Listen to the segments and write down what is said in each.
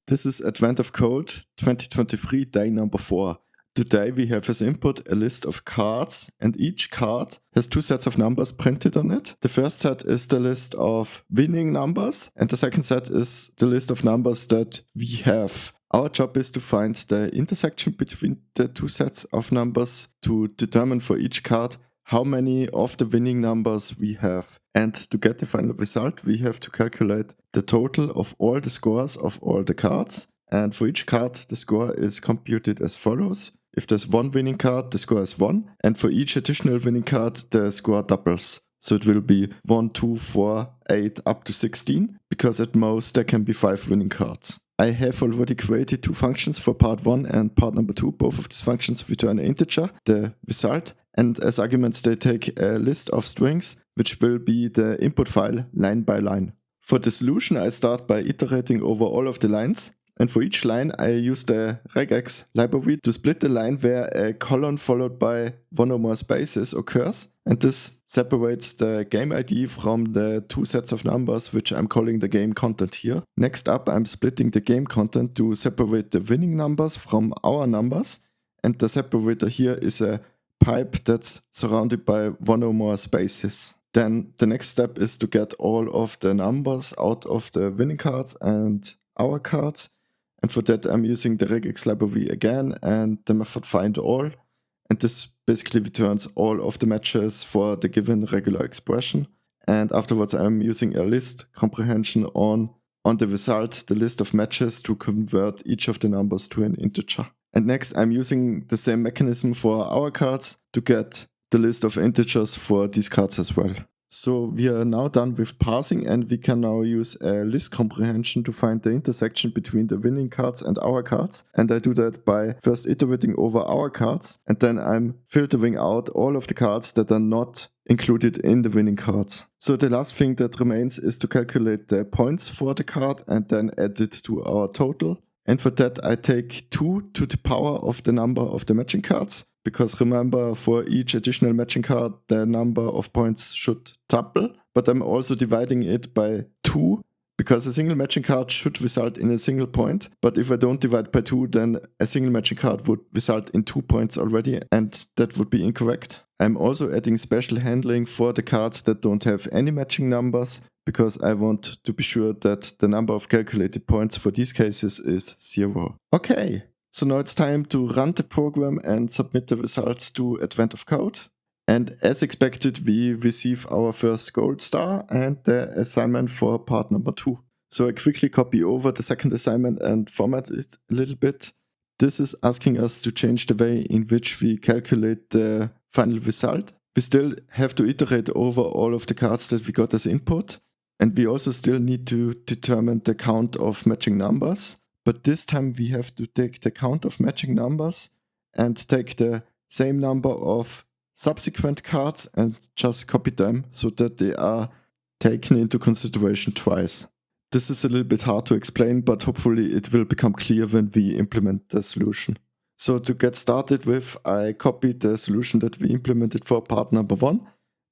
This is Advent of Code 2023, day number 4. Today we have as input a list of cards, and each card has two sets of numbers printed on it. The first set is the list of winning numbers, and the second set is the list of numbers that we have. Our job is to find the intersection between the two sets of numbers to determine for each card how many of the winning numbers we have. And to get the final result, we have to calculate the total of all the scores of all the cards. And for each card, the score is computed as follows. If there's one winning card, the score is 1. And for each additional winning card, the score doubles. So it will be 1, 2, 4, 8, up to 16, because at most there can be 5 winning cards. I have already created two functions for part 1 and part number 2. Both of these functions return an integer, the result, and as arguments they take a list of strings, which will be the input file line by line. For the solution, I start by iterating over all of the lines, and for each line I use the regex library to split the line where a colon followed by one or more spaces occurs, and this separates the game ID from the two sets of numbers, which I'm calling the game content here. Next up, I'm splitting the game content to separate the winning numbers from our numbers, and the separator here is a pipe that's surrounded by one or more spaces. Then the next step is to get all of the numbers out of the winning cards and our cards. And for that, I'm using the regex library again and the method findAll. And this basically returns all of the matches for the given regular expression. And afterwards, I'm using a list comprehension on the result, the list of matches, to convert each of the numbers to an integer. And next, I'm using the same mechanism for our cards to get the list of integers for these cards as well. So we are now done with parsing, and we can now use a list comprehension to find the intersection between the winning cards and our cards. And I do that by first iterating over our cards, and then I'm filtering out all of the cards that are not included in the winning cards. So the last thing that remains is to calculate the points for the card and then add it to our total. And for that, I take 2 to the power of the number of the matching cards, because remember, for each additional matching card, the number of points should double. But I'm also dividing it by 2, because a single matching card should result in a single point. But if I don't divide by 2, then a single matching card would result in 2 points already, and that would be incorrect. I'm also adding special handling for the cards that don't have any matching numbers, because I want to be sure that the number of calculated points for these cases is 0. Okay, so now it's time to run the program and submit the results to Advent of Code. And as expected, we receive our first gold star and the assignment for part number 2. So I quickly copy over the second assignment and format it a little bit. This is asking us to change the way in which we calculate the final result. We still have to iterate over all of the cards that we got as input. And we also still need to determine the count of matching numbers. But this time we have to take the count of matching numbers and take the same number of subsequent cards and just copy them so that they are taken into consideration twice. This is a little bit hard to explain, but hopefully it will become clear when we implement the solution. So to get started with, I copied the solution that we implemented for part number 1.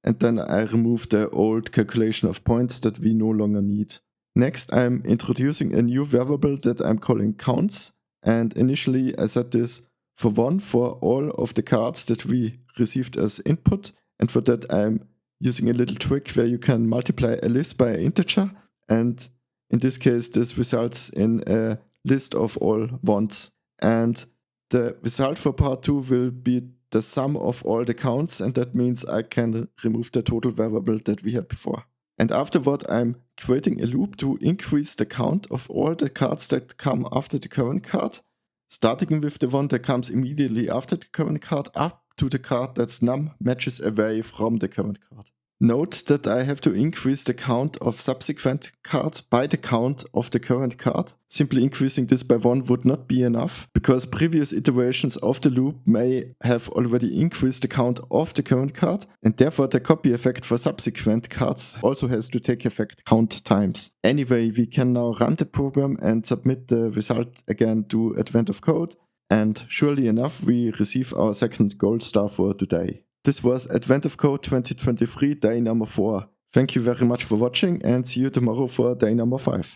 And then I remove the old calculation of points that we no longer need. Next, I'm introducing a new variable that I'm calling counts. And initially I set this for 1 for all of the cards that we received as input. And for that I'm using a little trick where you can multiply a list by an integer. And in this case, this results in a list of all ones. And the result for part 2 will be the sum of all the counts, and that means I can remove the total variable that we had before. And afterward, I'm creating a loop to increase the count of all the cards that come after the current card, starting with the one that comes immediately after the current card up to the card that's num matches away from the current card. Note that I have to increase the count of subsequent cards by the count of the current card. Simply increasing this by 1 would not be enough, because previous iterations of the loop may have already increased the count of the current card, and therefore the copy effect for subsequent cards also has to take effect count times. Anyway, we can now run the program and submit the result again to Advent of Code, and surely enough, we receive our second gold star for today. This was Advent of Code 2023, day number 4. Thank you very much for watching, and see you tomorrow for day number 5.